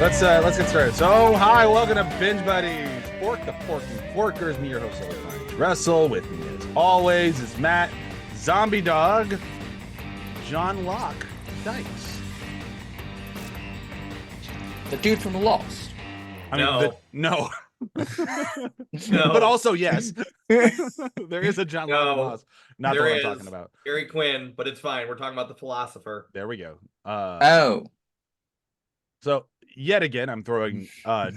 let's get started. So, hi, welcome to Binge Buddies, Fork the Forking Forkers. Me, your host, Bryan Russell. With me, as always, is Matt, Zombie Dog, John Locke, Dykes. The dude from Lost. I mean, no. No. But also, yes, there is a John Locke Lost. Not the one I'm talking about. Gary Quinn, but it's fine. We're talking about the philosopher. There we go. So yet again, I'm throwing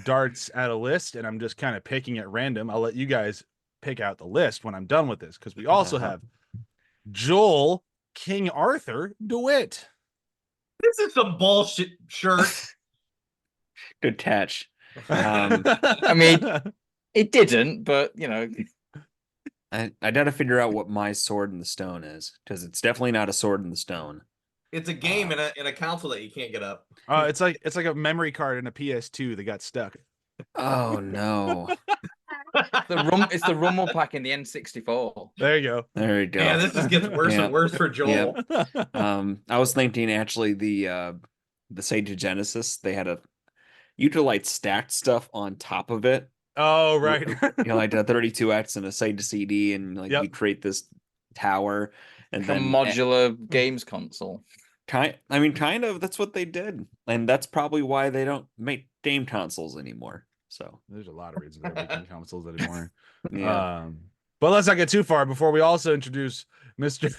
darts at a list, and I'm just kind of picking at random. I'll let you guys pick out the list when I'm done with this, because we also have Joel King Arthur DeWitt. This is some bullshit shirt. Good catch. I mean, it didn't, but you know. I got to figure out what my sword in the stone is, because it's definitely not a sword in the stone. It's a game in a console that you can't get up. It's like a memory card in a PS2 that got stuck. Oh no! It's the rumble pack in the N64. There you go. There you go. Yeah, this just gets worse and worse for Joel. I was thinking actually the Sega Genesis, they had you could like stack stuff on top of it. Oh right. You know, like a 32X and a Sega CD, and like you create this tower, and then modular games console. Kind of. That's what they did, and that's probably why they don't make game consoles anymore. So there's a lot of reasons they're making consoles anymore. Yeah. But let's not get too far before we also introduce Mr.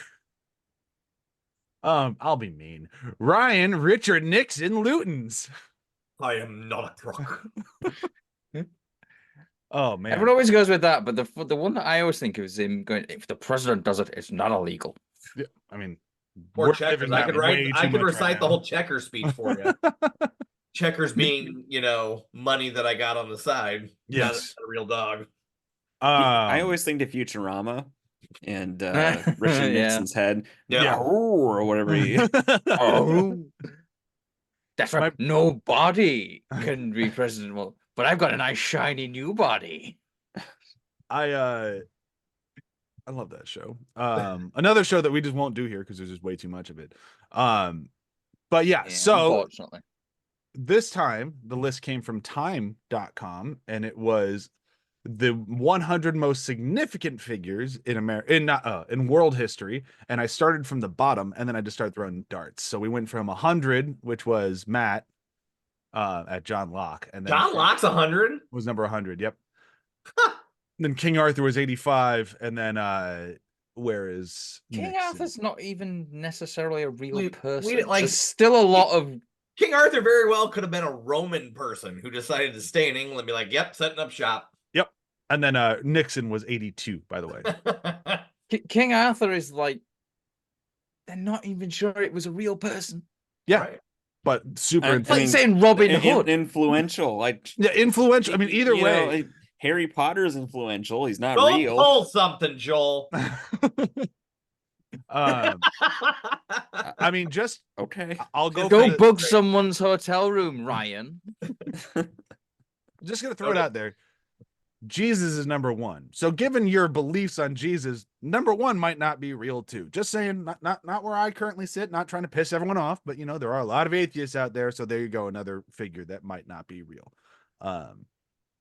I'll be mean. Ryan Richard Nixon Lutens. I am not a drunk. Oh man, everyone always goes with that, but the one that I always think of is him going, if the president does it, it's not illegal. Yeah, I mean, or checkers. I could recite the whole checkers speech for you. Checkers being, money that I got on the side. Yes, not a real dog. I always think of Futurama and Richard Nixon's head, or whatever he. That's right. Nobody can be president. Well, but I've got a nice shiny new body. I love that show. Another show that we just won't do here because there's just way too much of it. But yeah, so unfortunately, this time the list came from time.com, and it was the 100 most significant figures in in world history, and I started from the bottom, and then I just started throwing darts. So we went from 100, which was Matt, at John Locke, and then John Locke's 100 was number 100. Yep. Then King Arthur was 85, and then where is King Arthur's not even necessarily a real person. Like, there's still a lot of King Arthur very well could have been a Roman person who decided to stay in England and be like, yep, setting up shop. Yep. And then Nixon was 82, by the way. King Arthur is like, they're not even sure it was a real person. Yeah. Right. But super like saying Robin Hood. Influential. Influential. I mean, either way. Harry Potter's influential. He's not Don't real. Pull something, Joel. I mean, just okay. I'll go book someone's hotel room, Ryan. Just gonna throw it out there. Jesus is number one. So given your beliefs on Jesus, number one might not be real too. Just saying, not where I currently sit, not trying to piss everyone off, but there are a lot of atheists out there. So there you go. Another figure that might not be real.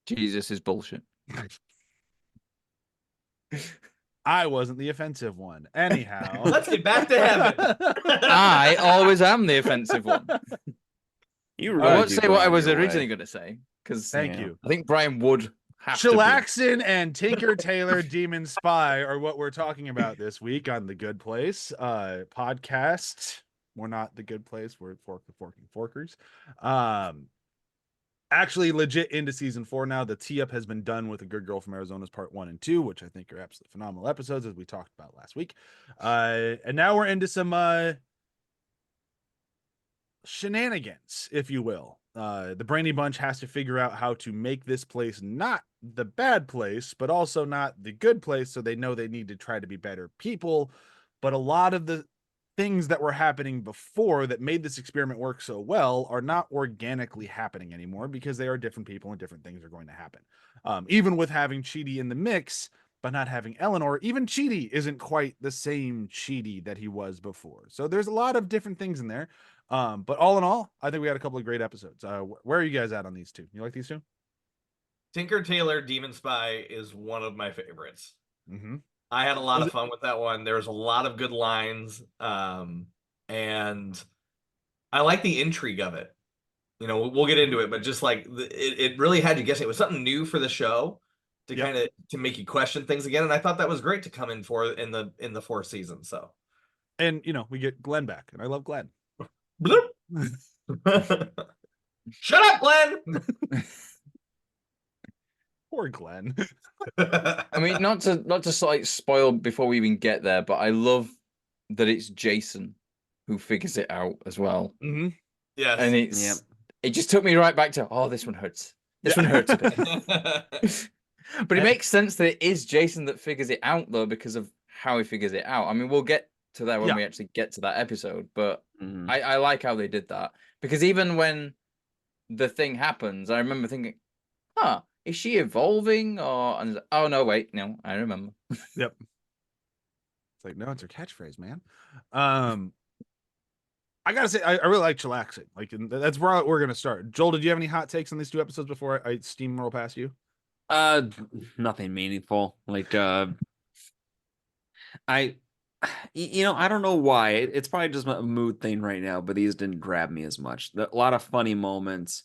Jesus is bullshit. I wasn't the offensive one. Anyhow. Let's get back to heaven. I always am the offensive one. I won't say what I was originally going to say, because thank you. I think Bryan would have Chillaxin and Tinker Tailor Demon Spy are what we're talking about this week on The Good Place podcast. We're not The Good Place. We're Fork the Forking Forkers. Actually legit into season 4 now. The tee up has been done with A Good Girl from Arizona's part 1 and 2, which I think are absolutely phenomenal episodes, as we talked about last week. And now we're into some shenanigans, if you will. The Brainy Bunch has to figure out how to make this place not the bad place, but also not the good place, so they know they need to try to be better people. But a lot of the things that were happening before that made this experiment work so well are not organically happening anymore, because they are different people and different things are going to happen. Even with having Chidi in the mix, but not having Eleanor, even Chidi isn't quite the same Chidi that he was before. So there's a lot of different things in there. But all in all, I think we had a couple of great episodes. Where are you guys at on these two? You like these two? Tinker Tailor Demon Spy is one of my favorites. Mm-hmm. I had a lot of fun with that one. There was a lot of good lines, and I like the intrigue of it. You know, we'll get into it, but just like it really had you guessing. It was something new for the show to kind of to make you question things again, and I thought that was great to come in for in the fourth season. So, and you know, we get Glenn back, and I love Glenn. Shut up, Glenn. Poor Glenn. I mean, not to like spoil before we even get there, but I love that it's Jason who figures it out as well. Mm-hmm. Yes, and it just took me right back to this one hurts. This one hurts a bit. But it makes sense that it is Jason that figures it out though, because of how he figures it out. I mean, we'll get to that when we actually get to that episode, but I like how they did that, because even when the thing happens, I remember thinking, is she evolving or? And oh no, wait, no, I remember. Yep. It's like, no, it's her catchphrase, man. I gotta say, I really like chillaxing. Like, that's where we're gonna start. Joel, did you have any hot takes on these two episodes before I steamroll past you? Nothing meaningful. Like, I don't know why. It's probably just a mood thing right now, but these didn't grab me as much. A lot of funny moments.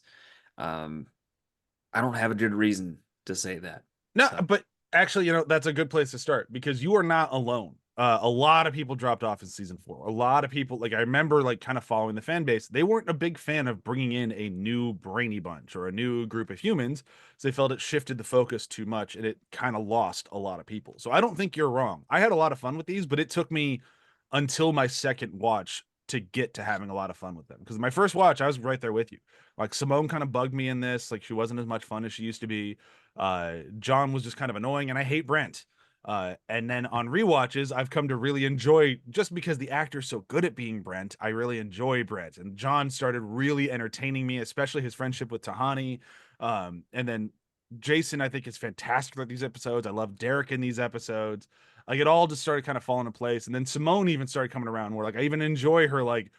I don't have a good reason to say that. No, but actually, that's a good place to start, because you are not alone. A lot of people dropped off in season 4. A lot of people, like, I remember, like, kind of following the fan base. They weren't a big fan of bringing in a new brainy bunch or a new group of humans. So they felt it shifted the focus too much, and it kind of lost a lot of people. So I don't think you're wrong. I had a lot of fun with these, but it took me until my second watch to get to having a lot of fun with them. Because my first watch, I was right there with you. Like, Simone kind of bugged me in this. Like, she wasn't as much fun as she used to be. John was just kind of annoying, and I hate Brent. And then on rewatches, I've come to really enjoy, just because the actor's so good at being Brent, I really enjoy Brent. And John started really entertaining me, especially his friendship with Tahani. And then Jason, I think, is fantastic with these episodes. I love Derek in these episodes. Like, it all just started kind of falling into place. And then Simone even started coming around, where, like, I even enjoy her, like,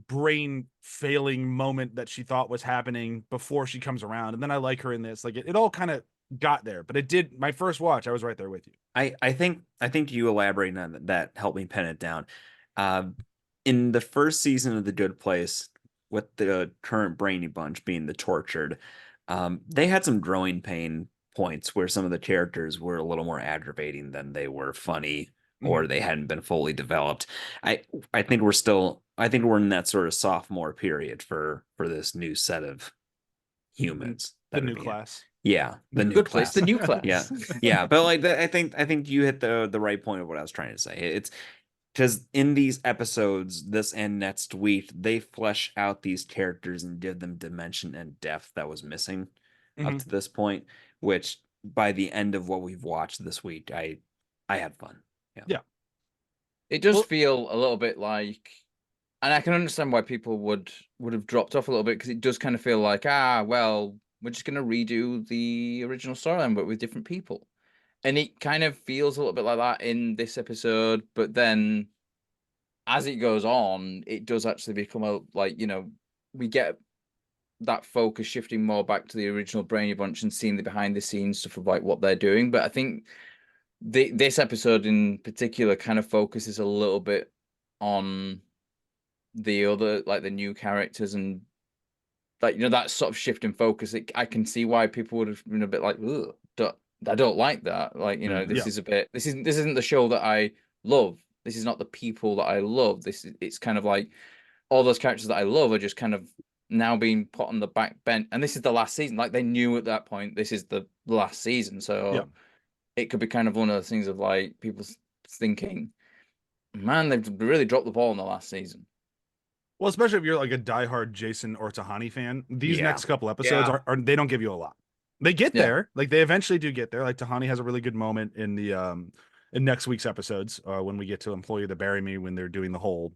brain failing moment that she thought was happening before she comes around. And then I like her in this. Like, it all kind of got there, but it did. My first watch, I was right there with you. I think you elaborating on that helped me pin it down. In the first season of The Good Place, with the current brainy bunch being the tortured, they had some growing pain points where some of the characters were a little more aggravating than they were funny, or they hadn't been fully developed. I think we're in that sort of sophomore period for this new set of humans. The new class. Yeah, the new Good class. Place, the new class. Yeah, but like I think you hit the right point of what I was trying to say. It's because in these episodes, this and next week, they flesh out these characters and give them dimension and depth that was missing up to this point. Which by the end of what we've watched this week, I had fun. Yeah. It does feel a little bit like, and I can understand why people would have dropped off a little bit, because it does kind of feel like, well, we're just going to redo the original storyline, but with different people. And it kind of feels a little bit like that in this episode. But then as it goes on, it does actually become we get that focus shifting more back to the original Brainy Bunch and seeing the behind the scenes stuff of like what they're doing. But I think this episode in particular kind of focuses a little bit on the other, like the new characters, and like, that sort of shift in focus. I can see why people would have been a bit like, ugh, I don't like that. Like, this is a bit, this isn't the show that I love. This is not the people that I love. It's kind of like all those characters that I love are just kind of now being put on the back bench. And this is the last season. Like, they knew at that point, this is the last season. So it could be kind of one of those things of like people thinking, man, they've really dropped the ball in the last season. Well, especially if you're like a diehard Jason or Tahani fan, these next couple episodes are they don't give you a lot. They get there, like they eventually do get there. Like Tahani has a really good moment in the in next week's episodes when we get to Employee That Bury Me, when they're doing the whole,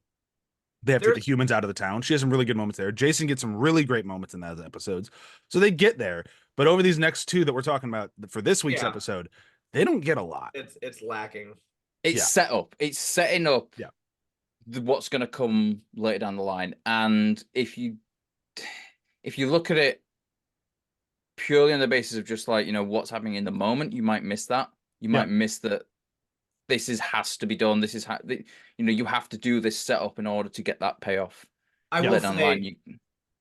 they have to get the humans out of the town. She has some really good moments there. Jason gets some really great moments in those episodes, so they get there. But over these next two that we're talking about for this week's episode, they don't get a lot. It's lacking. It's set up. It's setting up Yeah. What's going to come later down the line. And if you look at it purely on the basis of just like, what's happening in the moment, you might miss that. You might miss that this has to be done. This is you have to do this setup in order to get that payoff. I will later down the line. say,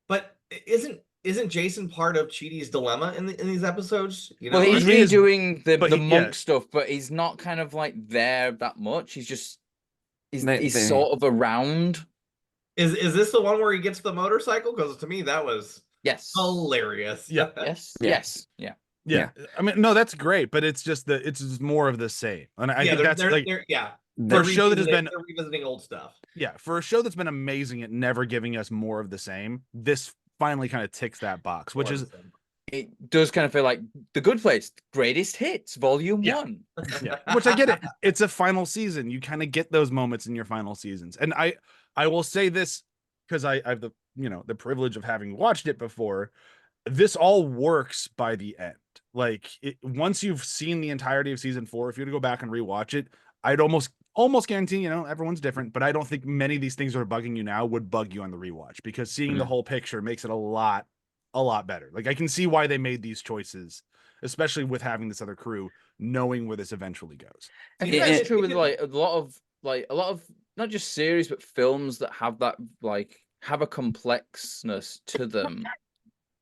but isn't Jason part of Chidi's dilemma in these episodes? Well, he's He is- redoing the but monk stuff, but he's not kind of like there that much. He's just he's sort of around. Is this the one where he gets the motorcycle? Because to me that was Yes. hilarious. Yeah. Yes. Yeah. Yes. Yeah. Yeah. I mean, no, that's great, but it's just it's just more of the same. And I think that's like for a show that has been they're revisiting old stuff. Yeah, for a show that's been amazing at never giving us more of the same, this finally kind of ticks that box, which is it does kind of feel like The Good Place, greatest hits, volume 1. Yeah, which I get it. It's a final season. You kind of get those moments in your final seasons. And I will say this because I have the the privilege of having watched it before. This all works by the end. Like once you've seen the entirety of season 4, if you were to go back and rewatch it, I'd almost guarantee, everyone's different, but I don't think many of these things that are bugging you now would bug you on the rewatch, because seeing the whole picture makes it a lot better. Like I can see why they made these choices, especially with having this other crew, knowing where this eventually goes. I think that's true with like a lot of not just series but films that have that have a complexness to them.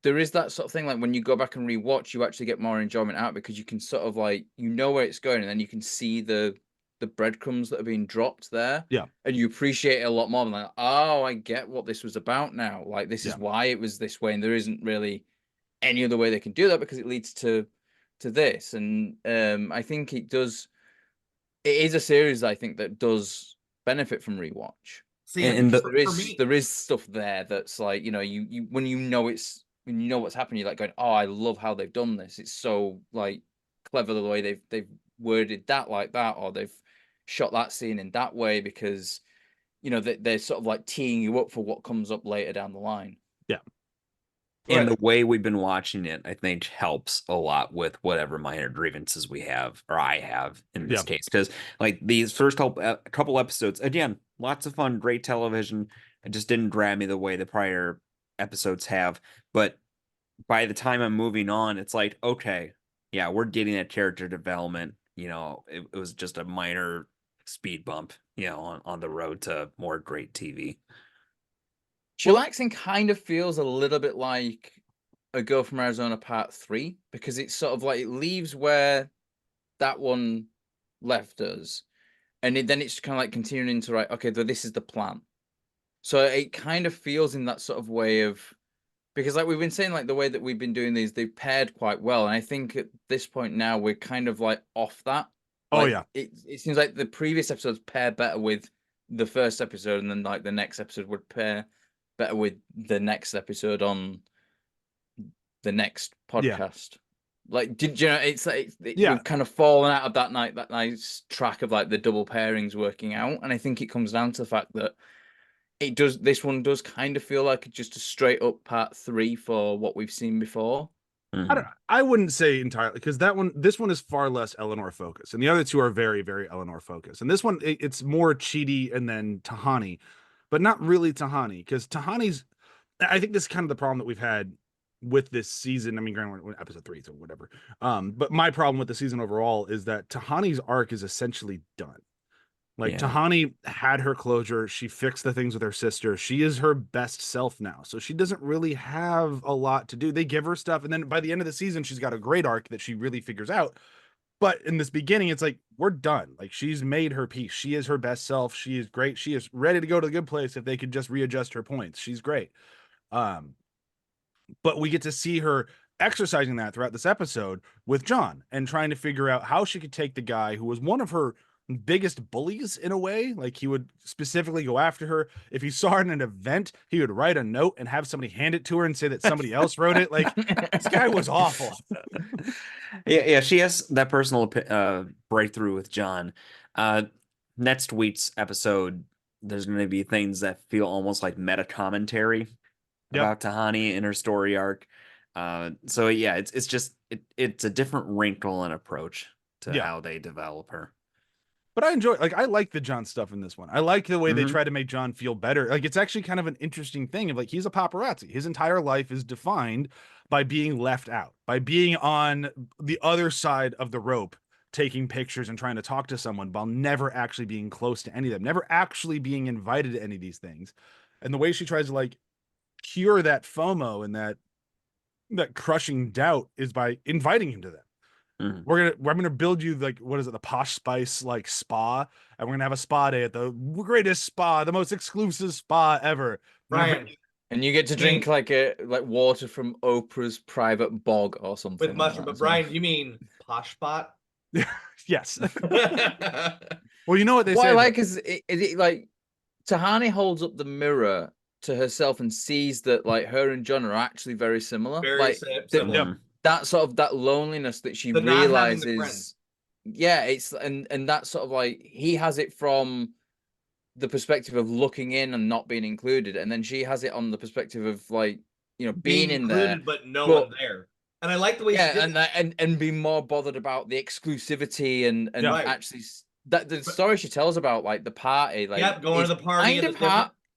There is that sort of thing, like when you go back and rewatch, you actually get more enjoyment out because you can sort of where it's going, and then you can see the breadcrumbs that are being dropped there. Yeah. And you appreciate it a lot more than like, oh, I get what this was about now. Like this is why it was this way, and there isn't really any other way they can do that because it leads to this. And I think it is a series I think that does benefit from rewatch. See, and there is stuff there that's like, you when you know what's happening, you're like going, oh, I love how they've done this. It's so like clever the way they've worded that like that, or they've shot that scene in that way, because they're sort of like teeing you up for what comes up later down the line. Yeah. And the way we've been watching it, I think, helps a lot with whatever minor grievances we have, or I have in this case. Because like these first couple episodes, again, lots of fun, great television. It just didn't grab me the way the prior episodes have. But by the time I'm moving on, it's like, okay, yeah, we're getting that character development. It was just a minor speed bump, on the road to more great TV. Chillaxing kind of feels a little bit like A Girl from Arizona Part 3, because it's sort of like it leaves where that one left us, and then it's kind of like continuing to write, okay, this is the plan. So it kind of feels in that sort of way of, because like we've been saying, like the way that we've been doing these, they've paired quite well. And I think at this point now, we're kind of like off that. It seems like the previous episodes pair better with the first episode, and then like the next episode would pair better with the next episode on the next podcast. Like, did you know? It's like we've kind of fallen out of that nice track of like the double pairings working out, and I think it comes down to the fact that this one does kind of feel like just a straight up part 3 for what we've seen before. I wouldn't say entirely, because this one is far less Eleanor focused, and the other two are very, very Eleanor focused. And this one, it's more Chidi and then Tahani, but not really Tahani, because Tahani's. I think this is kind of the problem that we've had with this season. I mean, granted, we're episode 3, so whatever. But my problem with the season overall is that Tahani's arc is essentially done. Like Tahani had her closure. She fixed the things with her sister. She is her best self now. So she doesn't really have a lot to do. They give her stuff. And then by the end of the season, she's got a great arc that she really figures out. But in this beginning, it's like, we're done. Like, she's made her peace. She is her best self. She is great. She is ready to go to the good place if they could just readjust her points. She's great. But we get to see her exercising that throughout this episode with John and trying to figure out how she could take the guy who was one of her biggest bullies in a way. Like, he would specifically go after her. If he saw her in an event, he would write a note and have somebody hand it to her and say that somebody else wrote it. Like, this guy was awful. Yeah, she has that personal breakthrough with John. Next week's episode, there's going to be things that feel almost like meta commentary about Tahani and her story arc. So yeah, it's just it's a different wrinkle and approach to how they develop her. But I like the John stuff in this one. I like the way they try to make John feel better. Like, it's actually kind of an interesting thing of like, he's a paparazzi. His entire life is defined by being left out, by being on the other side of the rope, taking pictures and trying to talk to someone while never actually being close to any of them, never actually being invited to any of these things. And the way she tries to like cure that FOMO and that crushing doubt is by inviting him to them. I'm gonna build you like, what is it, the Posh Spice like spa, and we're gonna have a spa day at the greatest spa, the most exclusive spa ever. Bryan, and you get to drink like water from Oprah's private bog or something with like mushroom. that But as well. Bryan, you mean Posh Spot? Yes. Well, you know what they What say. I like is it like Tahani holds up the mirror to herself and sees that like her and John are actually very similar. Very like similar. that sort of that loneliness that she The not having the friend. realizes. Yeah, it's and that sort of like he has it from the perspective of looking in and not being included, and then she has it on the perspective of like, you know, being in included there but no one there. And I like the way she did and be more bothered about the exclusivity and Right. actually that the story she tells about like the party, like going to the party and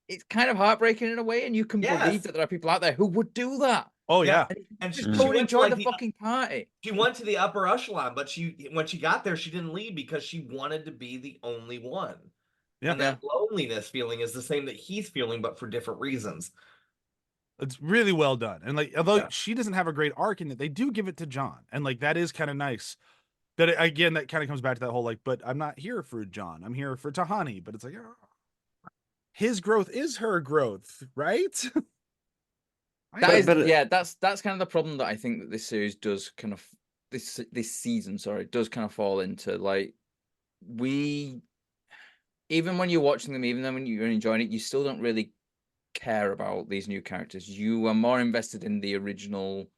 it's kind of heartbreaking in a way, and you can believe that there are people out there who would do that. Oh yeah. And just go and enjoy the fucking party. She went to the upper echelon, but when she got there, she didn't leave because she wanted to be the only one. Yeah. And that loneliness feeling is the same that he's feeling, but for different reasons. It's really well done. And like, although she doesn't have a great arc in it, they do give it to John. And like, that is kind of nice. That again, that kind of comes back to that whole like, but I'm not here for John. I'm here for Tahani. But it's like, his growth is her growth, right? That's kind of the problem that I think that this series does kind of this season, does kind of fall into. Like, even when you're watching them, even when you're enjoying it, you still don't really care about these new characters. You are more invested in the original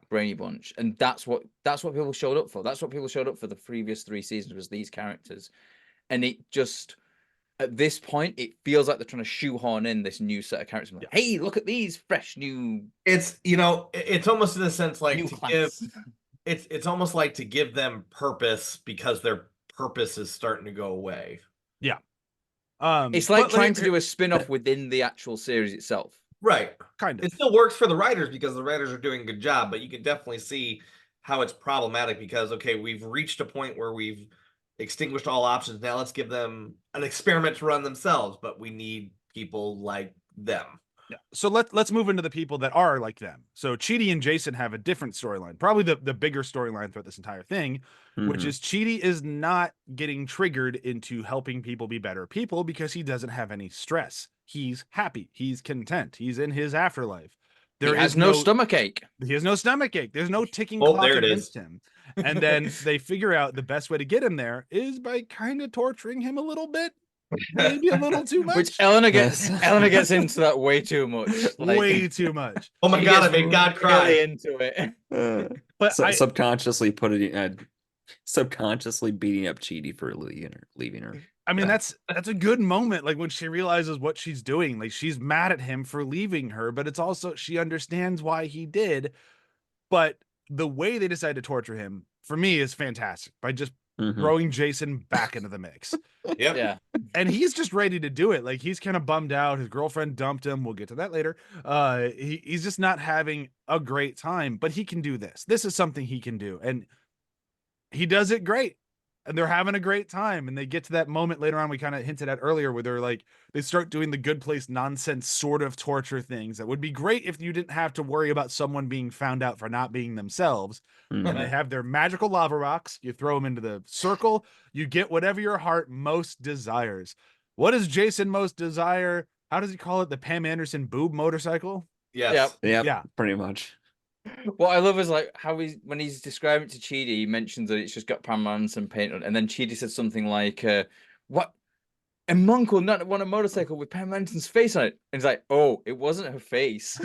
Brainy Bunch, and that's what people showed up for. That's what people showed up for the previous 3 seasons, was these characters. And it just, at this point, it feels like they're trying to shoehorn in this new set of characters. Like, hey, look at these fresh new. It's, you know, it's almost in a sense like class. it's almost like to give them purpose because their purpose is starting to go away. Yeah. It's like trying to do a spin-off within the actual series itself. Right. Kind of. It still works for the writers because the writers are doing a good job, but you can definitely see how it's problematic because, okay, we've reached a point where we've extinguished all options. Now let's give them an experiment to run themselves, but we need people like them. Yeah. So let's move into the people that are like them. So Chidi and Jason have a different storyline, probably the bigger storyline throughout this entire thing, which is Chidi is not getting triggered into helping people be better people because he doesn't have any stress. He's happy. He's content. He's in his afterlife. He has no stomach ache. He has no stomach ache. There's no ticking clock against him. And then they figure out the best way to get him there is by kind of torturing him a little bit. Maybe a little too much. Which Eleanor gets into that way too much. Like, way too much. Oh my god, I made God cry into it. But subconsciously beating up Chidi for leaving her. I mean, that's a good moment. Like when she realizes what she's doing, like she's mad at him for leaving her, but it's also, she understands why he did. But the way they decide to torture him, for me, is fantastic by just throwing Jason back into the mix. Yeah. And he's just ready to do it. Like he's kind of bummed out. His girlfriend dumped him. We'll get to that later. He's just not having a great time, but he can do this. This is something he can do. And he does it great. And they're having a great time. And they get to that moment later on we kind of hinted at earlier where they're like, they start doing the Good Place nonsense sort of torture things that would be great if you didn't have to worry about someone being found out for not being themselves. And they have their magical lava rocks. You throw them into the circle. You get whatever your heart most desires. What does Jason most desire? How does he call it? The Pam Anderson boob motorcycle? Yes. Yeah. Yeah. Pretty much. What I love is like how when he's describing it to Chidi, he mentions that it's just got Pam Anderson paint on, and then Chidi says something like, "What? A monk will not want a motorcycle with Pam Anderson's face on it." And he's like, "Oh, it wasn't her face."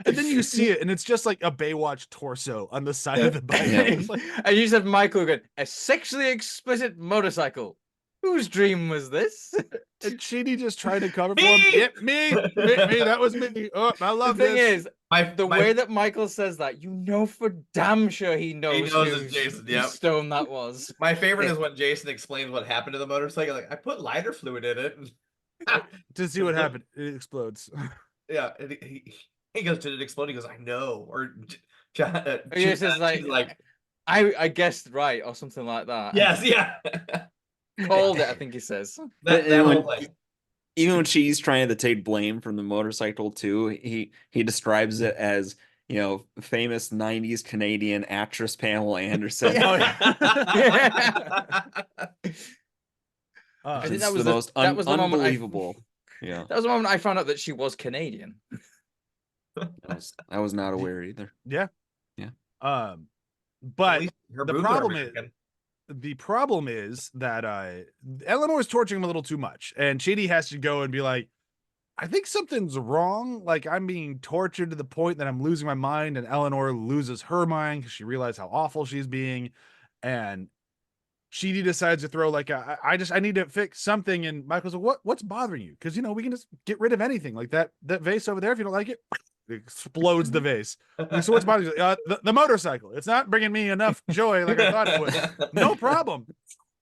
And then you see it, and it's just like a Baywatch torso on the side of the bike. Like, and you said Michael again, a sexually explicit motorcycle. Whose dream was this? And Sheedy just trying to cover for him. Yep, me. That was me. Oh, I The love thing this. is, My the my way that Michael says that, you know for damn sure he knows knows it's Jason, whose yep. stone that was. my favorite is when Jason explains what happened to the motorcycle. Like, I put lighter fluid in it. To see what happened. It explodes. Yeah, and he goes, "Did it explode?" He goes, "I know." Or John, He says like, I guessed right or something like that. yes, yeah. Called it, I think he says. that And whole when- thing. Even when she's trying to take blame from the motorcycle too, he describes it as, famous 90s Canadian actress Pamela Anderson. I think It's that was the most that was the moment unbelievable. Yeah, that was the moment I found out that she was Canadian. I was not aware either. Yeah. Yeah. At But least her the boobs are problem American. the problem is that Eleanor's torturing him a little too much, and Chidi has to go and be like, I think something's wrong. Like, I'm being tortured to the point that I'm losing my mind, and Eleanor loses her mind because she realized how awful she's being, and Chidi decides to throw like I need to fix something, and Michael's like, what's bothering you? Because we can just get rid of anything, like that vase over there. If you don't like it, explodes the vase. Like, so what's bothering you? The motorcycle. It's not bringing me enough joy like I thought it would. No problem.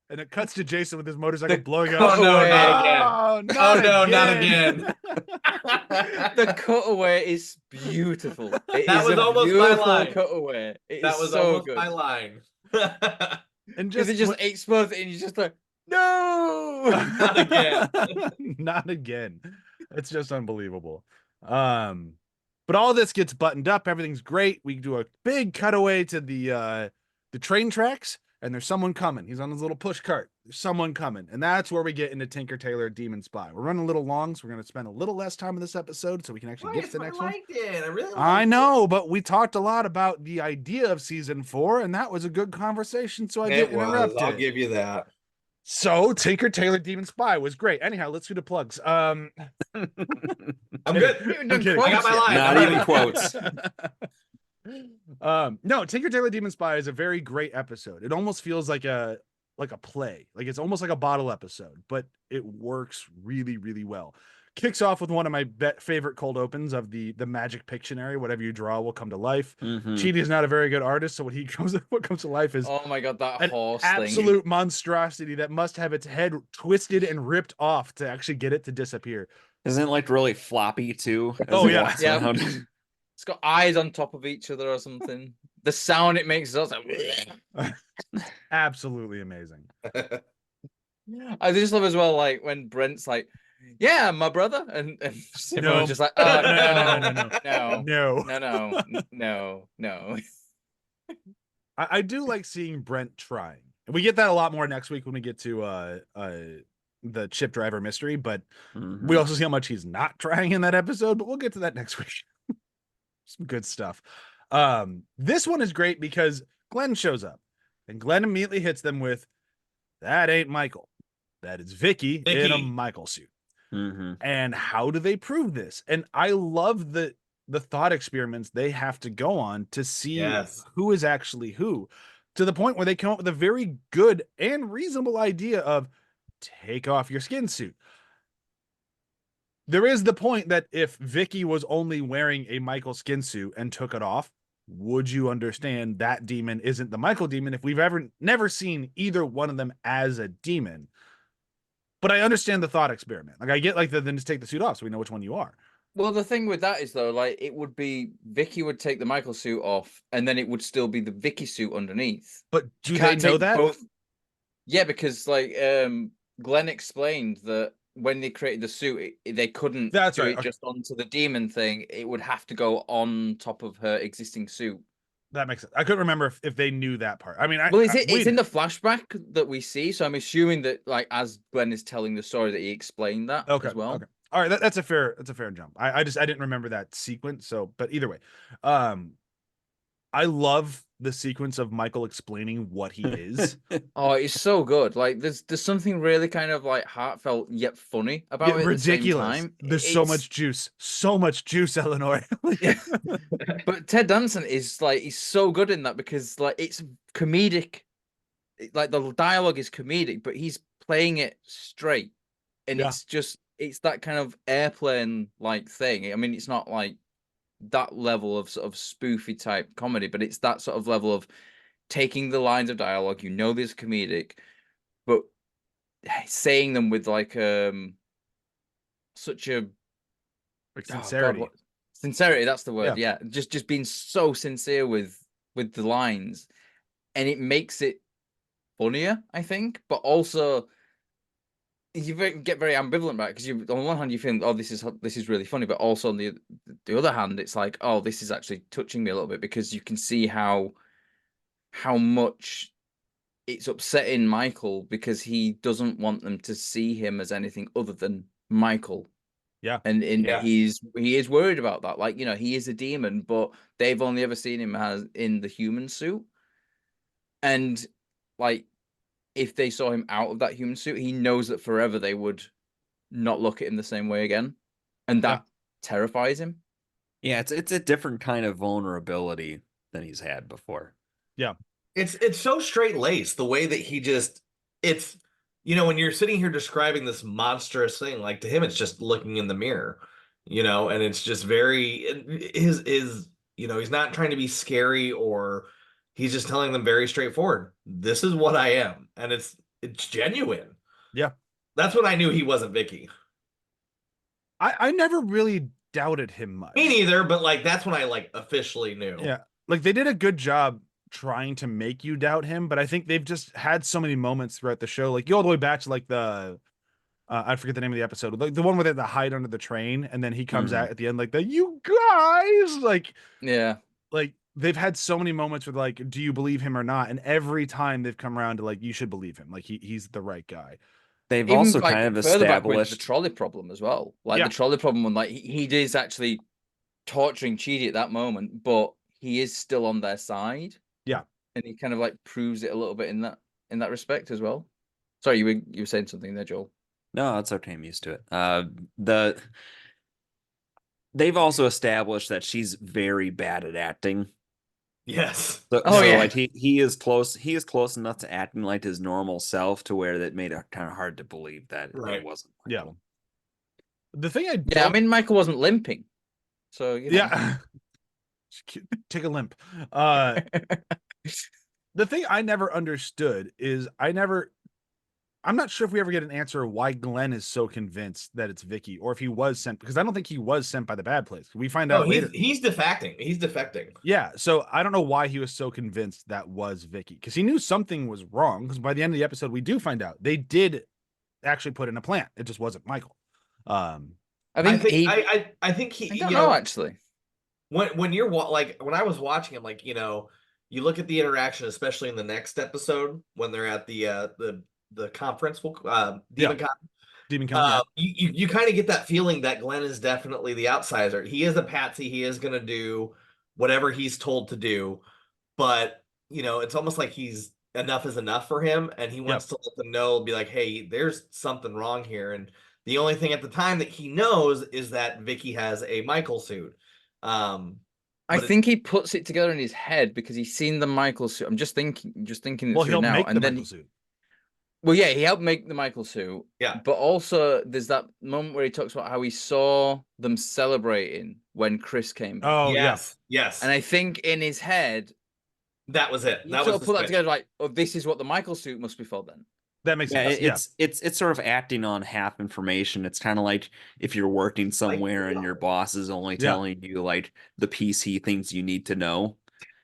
And it cuts to Jason with his motorcycle blowing up. Oh no, not again. Not again. Not again. The cutaway is beautiful. It That is was a almost my beautiful line. cutaway. It That is was so almost good. my line. And Because it just explodes and you're just like, no! Not again. Not again. It's just unbelievable. But all this gets buttoned up. Everything's great. We do a big cutaway to the train tracks, and there's someone coming. He's on his little push cart. There's someone coming, and that's where we get into Tinker Tailor Demon Spy. We're running a little long, so we're going to spend a little less time in this episode so we can actually get to the next one. I liked it. I really liked I know, but we talked a lot about the idea of season 4, and that was a good conversation, so I it. didn't It was. interrupt I'll it. give you that. So Tinker Tailor Demon Spy was great. Anyhow, let's do the plugs. I'm good. I'm kidding. I got my line. Not I'm even ready. quotes. No, Tinker Tailor Demon Spy is a very great episode. It almost feels like a play. Like, it's almost like a bottle episode, but it works really, really well. Kicks off with one of my favorite cold opens of the magic Pictionary. Whatever you draw will come to life. Chidi is not a very good artist, so what comes to life is Oh my god, that an horse thing. absolute monstrosity that must have its head twisted and ripped off to actually get it to disappear. Isn't it like really floppy too? as Oh, it yeah. walks Yeah. around? It's got eyes on top of each other or something. The sound it makes is also like, Absolutely amazing. I just love as well, like when Brent's like, yeah, my brother, and Simone No. just like, No. no. I do like seeing Brent trying. And we get that a lot more next week when we get to the chip driver mystery, but we also see how much he's not trying in that episode, but we'll get to that next week. Some good stuff. This one is great because Glenn shows up, and Glenn immediately hits them with, that ain't Michael. That is Vicky in a Michael suit. And how do they prove this? And I love the thought experiments they have to go on to see who is actually who, to the point where they come up with a very good and reasonable idea of take off your skin suit. There is the point that if Vicky was only wearing a Michael skin suit and took it off, would you understand that demon isn't the Michael demon if we've never seen either one of them as a demon? But I understand the thought experiment. Like, I get like then just take the suit off so we know which one you are. Well, the thing with that is though, like it would be Vicky would take the Michael suit off, and then it would still be the Vicky suit underneath. But do You they can't know take that? both. Yeah, because like Glenn explained that when they created the suit, they couldn't do it just onto the demon thing. It would have to go on top of her existing suit. That makes sense. I couldn't remember if they knew that part. I mean, it's in the flashback that we see, so I'm assuming that like as Glenn is telling the story that he explained that as well. Okay. All right, that's a fair jump. I didn't remember that sequence. So, but either way, I love the sequence of Michael explaining what he is. Oh, it's so good. Like there's something really kind of like heartfelt yet funny about it. Ridiculous. At the same time. There's so much juice, Eleanor. But Ted Danson is like he's so good in that because like it's comedic. Like the dialogue is comedic, but he's playing it straight. and Yeah. it's that kind of airplane like thing. I mean, it's not like that level of sort of spoofy type comedy, but it's that sort of level of taking the lines of dialogue, there's comedic, but saying them with like such a Like oh God, sincerity. sincerity, that's the word. Yeah. Yeah. Just being so sincere with the lines, and it makes it funnier, I think, but also you get very ambivalent about it, because you, on one hand, you think, oh, this is really funny, but also on the other hand, it's like, oh, this is actually touching me a little bit, because you can see how much it's upsetting Michael, because he doesn't want them to see him as anything other than Michael. Yeah. And Yeah. he is worried about that. Like, he is a demon, but they've only ever seen him as in the human suit. And like, if they saw him out of that human suit, he knows that forever they would not look at him the same way again. And that terrifies him. Yeah, it's a different kind of vulnerability than he's had before. Yeah. It's so straight laced the way that it's when you're sitting here describing this monstrous thing, like to him it's just looking in the mirror, and it's just very his he's not trying to be scary, or he's just telling them very straightforward, this is what I am, and it's genuine. Yeah. That's when I knew he wasn't Vicky. I never really doubted him much. Me neither, but like that's when I like officially knew. Yeah. Like they did a good job trying to make you doubt him, but I think they've just had so many moments throughout the show, like you all the way back to like the I forget the name of the episode, like the one where they had to hide under the train, and then he comes out at the end like the you guys, like they've had so many moments with like, do you believe him or not? And every time they've come around to like, you should believe him, like he's the right guy. They've Even also like kind of further back with the established trolley problem as well. Like the trolley problem when like he is actually torturing Chidi at that moment, but he is still on their side. Yeah. And he kind of like proves it a little bit in that respect as well. Sorry, you were saying something there, Joel. No, that's okay. I'm used to it. They've also established that she's very bad at acting. Yes. So, yeah. like he is close enough to acting like his normal self to where that made it kind of hard to believe that it wasn't Michael. Yeah. The thing I mean, Michael wasn't limping. So yeah. Take a limp. The thing I never understood is I'm not sure if we ever get an answer of why Glenn is so convinced that it's Vicky, or if he was sent, because I don't think he was sent by the bad place. We find out later. He's defecting. He's defecting. Yeah, so I don't know why he was so convinced that was Vicky, because he knew something was wrong. Because by the end of the episode, we do find out they did actually put in a plant. It just wasn't Michael. I think he. I think he. I don't know actually. When you're like when I was watching him, like you look at the interaction, especially in the next episode when they're at the conference, Demon Con. You kind of get that feeling that Glenn is definitely the outsider. He is a patsy. He is going to do whatever he's told to do, but it's almost like he's enough is enough for him, and he wants to let them know, be like, hey, there's something wrong here. And the only thing at the time that he knows is that Vicky has a Michael suit. I think he puts it together in his head because he's seen the Michael suit. I'm just thinking well, he'll now, make and the then Michael suit. Well, yeah, he helped make the Michael suit. Yeah. But also there's that moment where he talks about how he saw them celebrating when Chris came back. Oh, yes. And I think in his head, that was it. That was put that together like, oh, this is what the Michael suit must be for then. That makes sense. It's sort of acting on half information. It's kind of like if you're working somewhere and your boss is only telling you like the piece he thinks you need to know.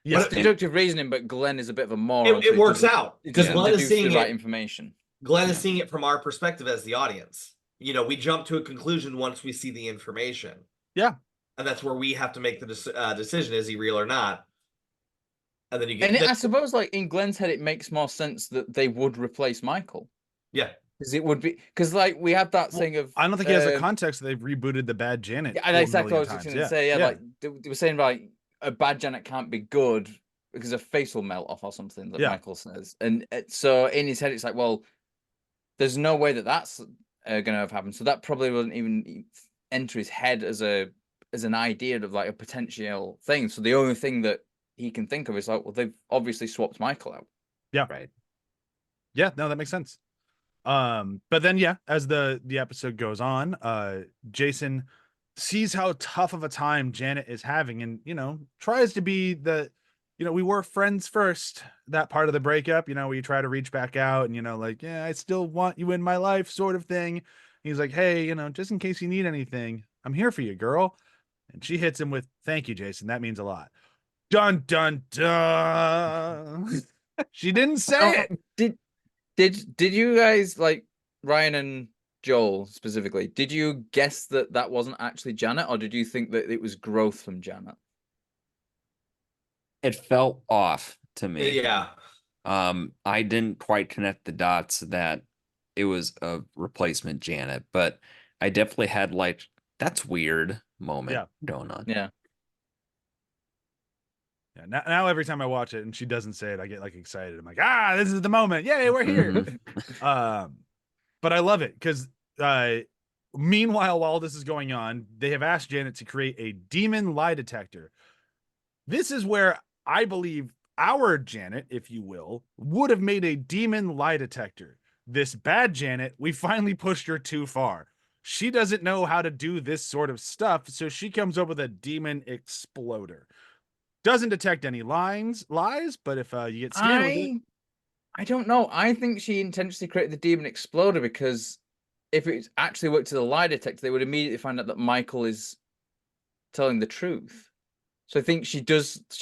Yes, deductive reasoning, but Glenn is a bit of a moron. It works out because Glenn is seeing the right information. Glenn is seeing it from our perspective as the audience. We jump to a conclusion once we see the information. Yeah, and that's where we have to make the decision: is he real or not? And then you get. And I suppose, like in Glenn's head, it makes more sense that they would replace Michael. Yeah, because it would be like we have that thing of. I don't think he has a context that they've rebooted the Bad Janet. Yeah, exactly what I was just going to say. Yeah, like they were saying, like a Bad Janet can't be good because a face will melt off or something that Michael says, and so in his head, it's like, well, there's no way that that's going to have happened. So that probably wouldn't even enter his head as an idea of like a potential thing. So the only thing that he can think of is like, well, they've obviously swapped Michael out. Yeah. Right. Yeah. No, that makes sense. But then as the episode goes on, Jason sees how tough of a time Janet is having, and tries to be we were friends first, that part of the breakup, where you try to reach back out and like, yeah, I still want you in my life, sort of thing. He's like, hey, just in case you need anything, I'm here for you, girl. And she hits him with, thank you, Jason, that means a lot. Dun dun dun. She didn't say it. Did you guys, like Ryan and Joel specifically, did you guess that wasn't actually Janet, or did you think that it was growth from Janet? It felt off to me. Yeah. I didn't quite connect the dots that it was a replacement Janet, but I definitely had like, that's weird moment going on. Yeah. Yeah, now every time I watch it and she doesn't say it, I get like excited. I'm like, this is the moment. Yay, we're here. But I love it because meanwhile, while this is going on, they have asked Janet to create a demon lie detector. This is where I believe our Janet, if you will, would have made a demon lie detector. This bad Janet, we finally pushed her too far. She doesn't know how to do this sort of stuff, so she comes up with a demon exploder. Doesn't detect any lies, but if you get scared with it, I don't know. I think she intentionally created the demon exploder because if it actually worked to the lie detector, they would immediately find out that Michael is telling the truth. So I think she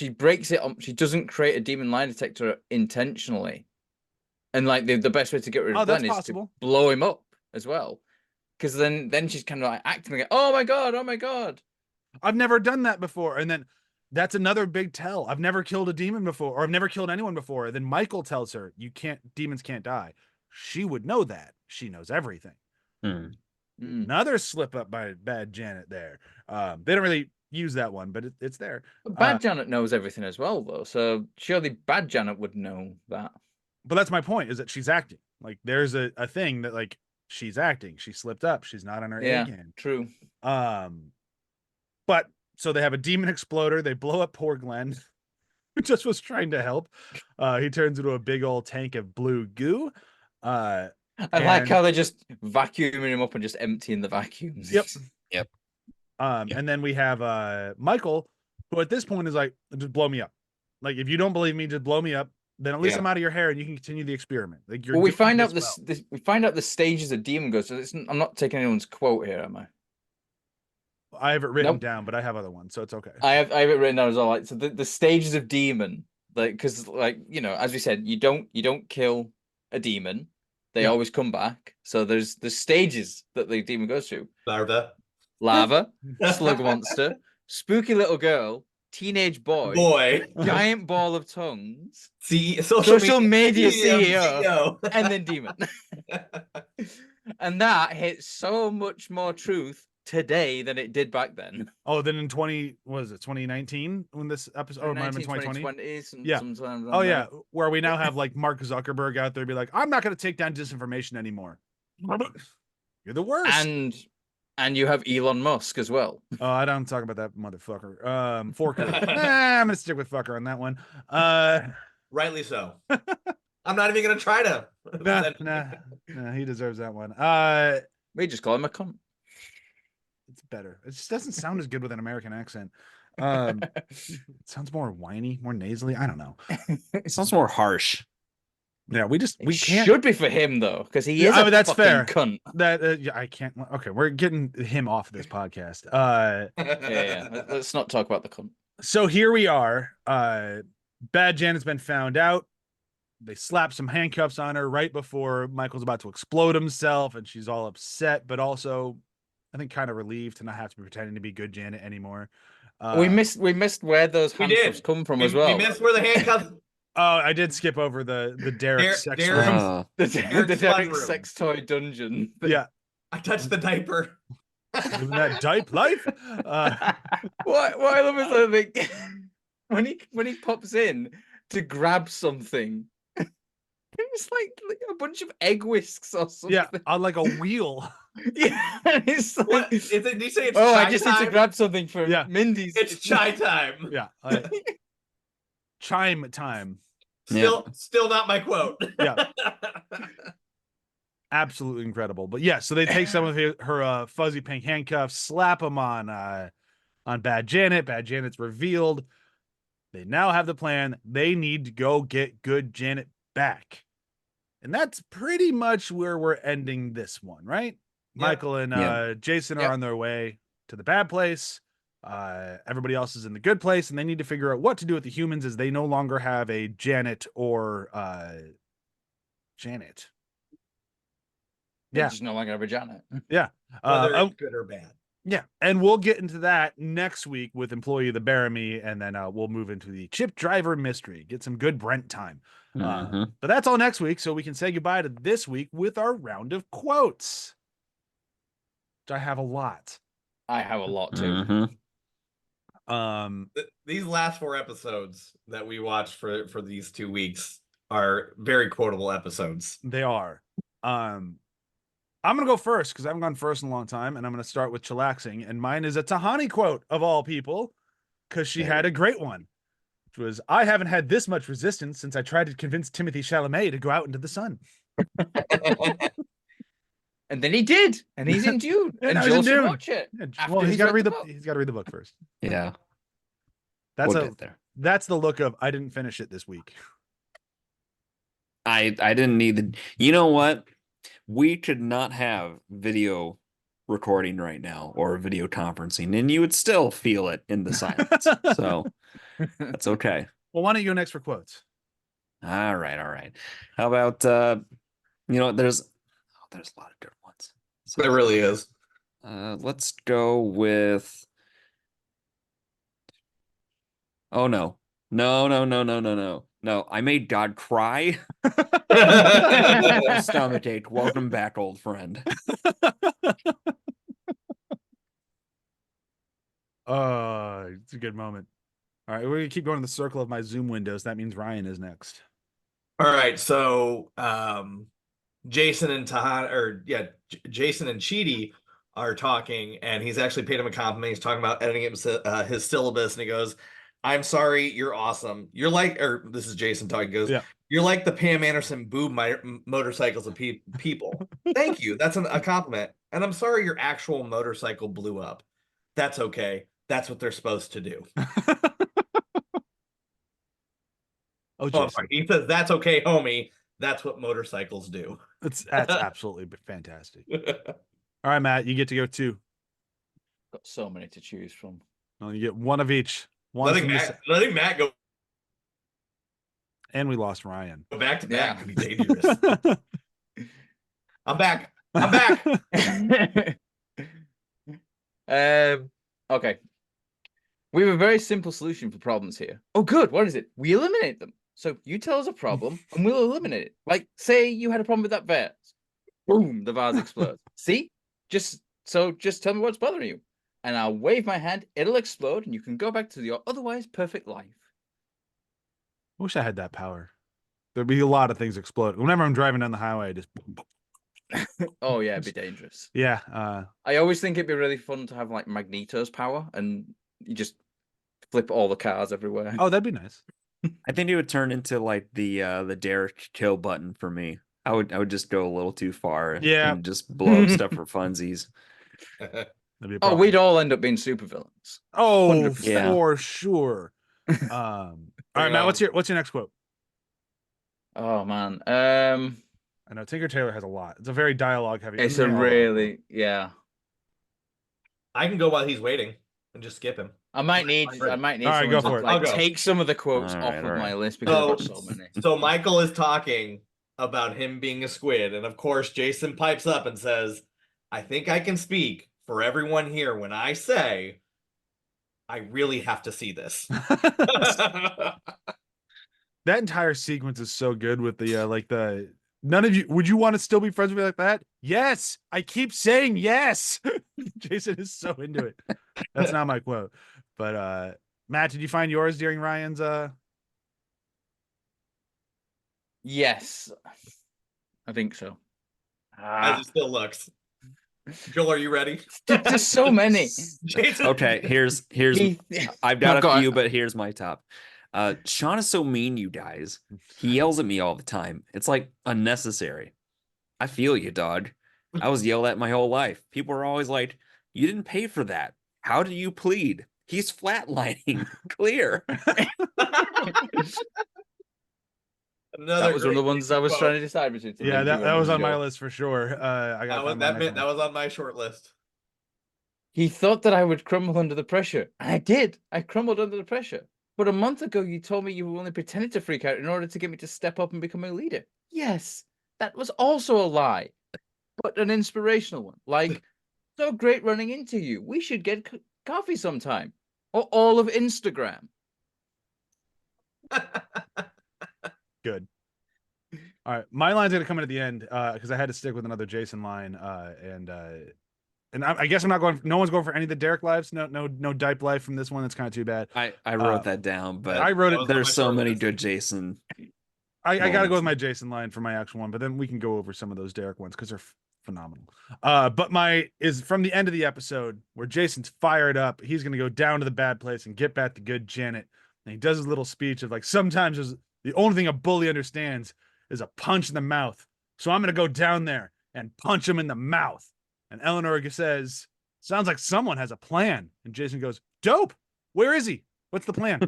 breaks it up. She doesn't create a demon lie detector intentionally. And like the best way to get rid of Glenn is to blow him up as well. Because then she's kind of like acting like, oh my God. I've never done that before. And then that's another big tell. I've never killed a demon before, or I've never killed anyone before. Then Michael tells her, demons can't die. She would know that. She knows everything. Another slip up by bad Janet there. They don't really use that one, but it's there. Bad Janet knows everything as well, though. So surely bad Janet would know that. But that's my point, is that she's acting. Like there's a thing that like she's acting. She slipped up. She's not on her A game. True. But so they have a demon exploder. They blow up poor Glenn, who just was trying to help. He turns into a big old tank of blue goo. I like how they're just vacuuming him up and just emptying the vacuums. Yep. And then we have Michael, who at this point is like, just blow me up. Like, if you don't believe me, just blow me up. Then at least I'm out of your hair and you can continue the experiment. Like we find out we find out the stages of demon goes. So I'm not taking anyone's quote here, am I? I have it written down, but I have other ones, so it's okay. I have it written down as well. Like, so the stages of demon, like, because as we said, you don't kill a demon. They always come back. So there's the stages that the demon goes through. Lava, slug monster, spooky little girl, teenage boy, giant ball of tongues, social media CEO, and then demon. And that hits so much more truth today than it did back then. Oh, then in 2019 when this episode, or might have been 2020? Sometimes yeah, where we now have like Mark Zuckerberg out there be like, I'm not going to take down disinformation anymore. You're the worst. And you have Elon Musk as well. Oh, I don't talk about that motherfucker. Forker. I'm gonna stick with fucker on that one. Rightly so. I'm not even gonna try to. Nah, he deserves that one. We just call him a cunt. It's better. It just doesn't sound as good with an American accent. It sounds more whiny, more nasally. I don't know. It sounds more harsh. Yeah, we can't. Should be for him though, because he is a that's fucking fair. Cunt. I can't. Okay, we're getting him off this podcast. Let's not talk about the cunt. So here we are. Bad Janet's been found out. They slap some handcuffs on her right before Michael's about to explode himself, and she's all upset, but also, I think, kind of relieved to not have to be pretending to be good Janet anymore. We missed where those handcuffs come from as well. We missed where the handcuffs. Oh, I did skip over the Derek sex room. The Derek sex toy dungeon. Yeah. I touched the diaper. Isn't that diaper life? What I love is like when he pops in to grab something, it's like a bunch of egg whisks or something. Yeah, on like a wheel. Yeah, it's like, do you say it's I just need to grab something for Mindy's. It's chai time. Yeah. Chime time. Still not my quote. Yeah. absolutely incredible. But yeah, so they take some of her fuzzy pink handcuffs, slap them on Bad Janet. Bad Janet's revealed. They now have the plan. They need to go get good Janet back. And that's pretty much where we're ending this one, right? Yep. Michael and Jason are on their way to the bad place. Everybody else is in the good place, and they need to figure out what to do with the humans as they no longer have a Janet or Janet. They just no longer have a Janet. Yeah. Whether it's good or bad. Yeah. And we'll get into that next week with Employee of the Baramy, and then we'll move into the Chip Driver mystery. Get some good Brent time. But that's all next week, so we can say goodbye to this week with our round of quotes. Which I have a lot. I have a lot too. These last 4 episodes that we watched for these 2 weeks are very quotable episodes. They are. I'm gonna go first because I haven't gone first in a long time, and I'm gonna start with chillaxing. And mine is a Tahani quote of all people, because she had a great one, which was, "I haven't had this much resistance since I tried to convince Timothy Chalamet to go out into the sun." And then he did, and he's in Dune, Yeah, and now he's in Jill should Dune. watch it. Yeah, well, he's got to read the book first. Yeah. That's We'll get there. That's the look of I didn't finish it this week. I didn't need the. You know what? We could not have video recording right now or video conferencing, and you would still feel it in the silence. So that's okay. Well, why don't you go next for quotes? All right. How about there's a lot of good ones. So, There really is. let's go with. Oh no. No, I made God cry. Stomachache. Welcome back, old friend. It's a good moment. All right, we're gonna keep going in the circle of my Zoom windows. That means Ryan is next. All right, so Jason and Jason and Chidi are talking, and he's actually paid him a compliment. He's talking about editing his syllabus, and he goes, "I'm sorry, you're awesome. You're like," or this is Jason talking. He goes, Yeah. "You're like the Pam Anderson boob motorcycles of people." Thank you. That's a compliment. And I'm sorry your actual motorcycle blew up. That's okay. That's what they're supposed to do. Oh, I'm Jason. sorry. He says, "That's okay, homie. That's what motorcycles do." That's absolutely fantastic. All right, Matt, you get to go too. Got so many to choose from. Well, you get one of each. One Letting Matt go and we lost Ryan. back to back Yeah. could be dangerous. I'm back. Okay. We have a very simple solution for problems here. Oh, good. What is it? We eliminate them. So you tell us a problem and we'll eliminate it. Like, say you had a problem with that vase. Boom, the vase explodes. See? Just tell me what's bothering you. And I'll wave my hand, it'll explode, and you can go back to your otherwise perfect life. I wish I had that power. There'd be a lot of things explode. Whenever I'm driving down the highway, I just Oh yeah, it'd be dangerous. yeah. I always think it'd be really fun to have like Magneto's power, and you just flip all the cars everywhere. Oh, that'd be nice. I think it would turn into like the dare kill button for me. I would just go a little too far. Yeah. And just blow up stuff for funsies. That'd be a Oh, problem. we'd all end up being supervillains. Oh, 100%. for sure. All right, Matt, what's your next quote? Oh man. I know Tinker Tailor has a lot. It's a very dialogue heavy. It's a really I can go while he's waiting and just skip him. I might need All right, someone go to for it. I'll like go. take some of the quotes All off right, of all my right. list because I've got so many. So Michael is talking about him being a squid, and of course Jason pipes up and says, "I think I can speak for everyone here when I say I really have to see this." That entire sequence is so good with the none of you would you want to still be friends with me like that? Yes, I keep saying yes. Jason is so into it. That's not my quote. But Matt, did you find yours during Ryan's Yes, I think so. As it still looks. Joel, are you ready? There's so many. Jason. Okay, here's I've got a few, but here's my top. Sean is so mean, you guys. He yells at me all the time. It's like unnecessary. I feel you, dog. I was yelled at my whole life. People were always like, "You didn't pay for that. How do you plead? He's flatlining. Clear." That was one of the great ones I was quote. trying to decide between. to Yeah, link to that was on my Joe. list for sure. I got That was on my short list. He thought that I would crumble under the pressure. And I did. I crumbled under the pressure. But a month ago, you told me you were only pretending to freak out in order to get me to step up and become a leader. Yes, that was also a lie, but an inspirational one. Like, so great running into you. We should get coffee sometime. Or all of Instagram. Good. All right, my line's gonna come in at the end because I had to stick with another Jason line, and I guess I'm not going. No one's going for any of the Derek lives. No Dipe life from this one. That's kind of too bad. I wrote that down, but I wrote it. There's so many list. good Jason. I got to go moments. with my Jason line for my actual one, but then we can go over some of those Derek ones because they're phenomenal. But my is from the end of the episode where Jason's fired up. He's gonna go down to the bad place and get back to good Janet, and he does his little speech of like, sometimes the only thing a bully understands is a punch in the mouth. So I'm gonna go down there and punch him in the mouth. And Eleanor says, "Sounds like someone has a plan." And Jason goes, "Dope. Where is he? What's the plan?"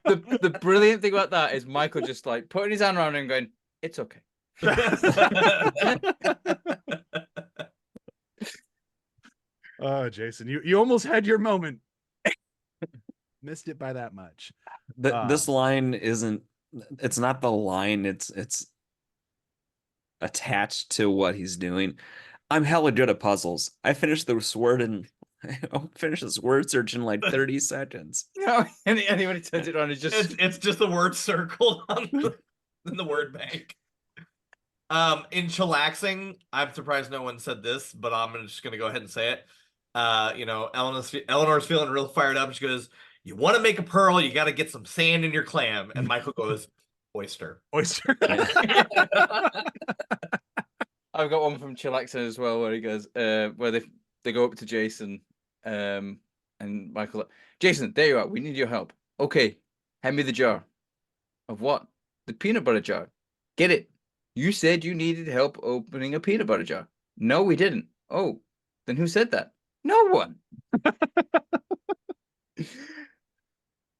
The brilliant thing about that is Michael just like putting his hand around him and going, "It's okay." Oh, Jason, you almost had your moment. Missed it by that much. This line isn't. It's not the line. It's attached to what he's doing. I'm hella good at puzzles. I finished this word search in like 30 seconds. No, and when he turns it on, it's just it's just the word circled on in the word bank. In chillaxing, I'm surprised no one said this, but I'm just gonna go ahead and say it. Eleanor's feeling real fired up. She goes, "You want to make a pearl, you got to get some sand in your clam." And Michael goes, "Oyster." I've got one from Chillaxin as well, where he goes, where they go up to Jason, and Michael, "Jason, there you are. We need your help. Okay, hand me the jar." "Of what?" "The peanut butter jar." "Get it? You said you needed help opening a peanut butter jar." "No, we didn't." "Oh, then who said that?" "No one."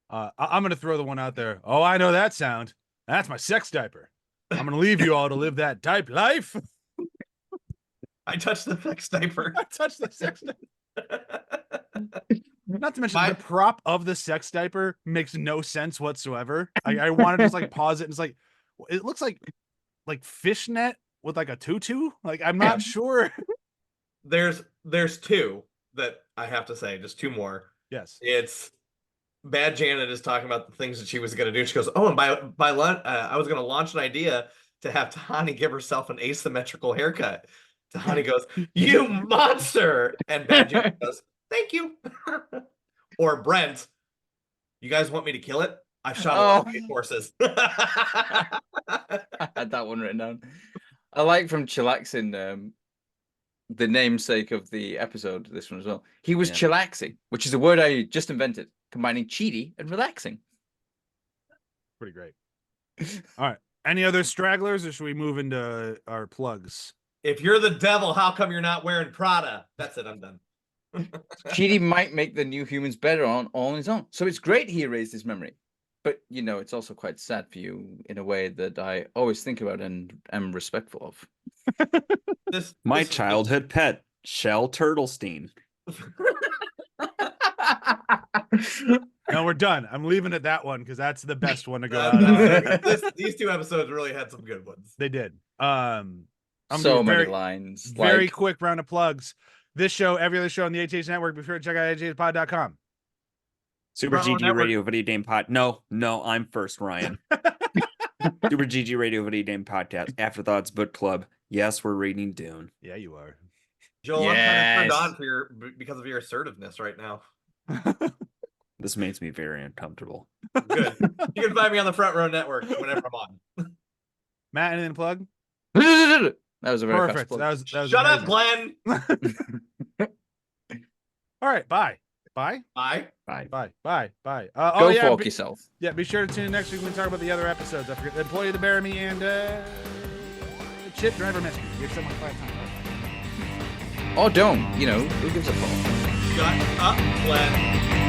I'm gonna throw the one out there. "Oh, I know that sound. That's my sex diaper. I'm gonna leave you all to live that diape life." I touched the sex diaper. I touched the sex diaper. Not to mention the prop of the sex diaper makes no sense whatsoever. I wanted to just like pause it and it's like, it looks like fishnet with like a tutu. Like I'm not sure. There's two that I have to say, just two more. Yes. It's Bad Janet is talking about the things that she was going to do. She goes, "Oh, and by lunch, I was going to launch an idea to have Tahani give herself an asymmetrical haircut." Tahani goes, "You monster!" And Bad Janet goes, "Thank you." Or Brent, "You guys want me to kill it? I've shot a lot of big horses." I had that one written down. I like from Chillaxin, the namesake of the episode, this one as well. He was chillaxing, which is a word I just invented, combining cheaty and relaxing. Pretty great. All right. Any other stragglers, or should we move into our plugs? "If you're the devil, how come you're not wearing Prada?" That's it. I'm done. Cheaty might make the new humans better on his own. So it's great he erased his memory. But, it's also quite sad for you in a way that I always think about and am respectful of. My childhood pet, Shell Turtlestein. No, we're done. I'm leaving it that one because that's the best one to go out. These two episodes really had some good ones. They did. So many lines. Very quick round of plugs. This show, every other show on the HH Network. Be sure to check out HHpod.com. Super GG Radio Video Game Pod. No, I'm first, Ryan. Super GG Radio Video Game Podcast. Afterthoughts Book Club. Yes, we're reading Dune. Yeah, you are. Joel, I'm kind of turned on because of your assertiveness right now. This makes me very uncomfortable. Good. You can find me on the Front Row Network whenever I'm on. Matt, anything to plug? That was a very Perfect. fast plug. That was Shut amazing. up, Glenn. All right. Bye. Bye. Go fork yourself. Yeah, be sure to tune in next week when we talk about the other episodes. I forget Employee of the Bear Me and Chip Driver Mystery. Give someone 5 times. Or don't, you know, who gives a fuck? Shut up, Glenn.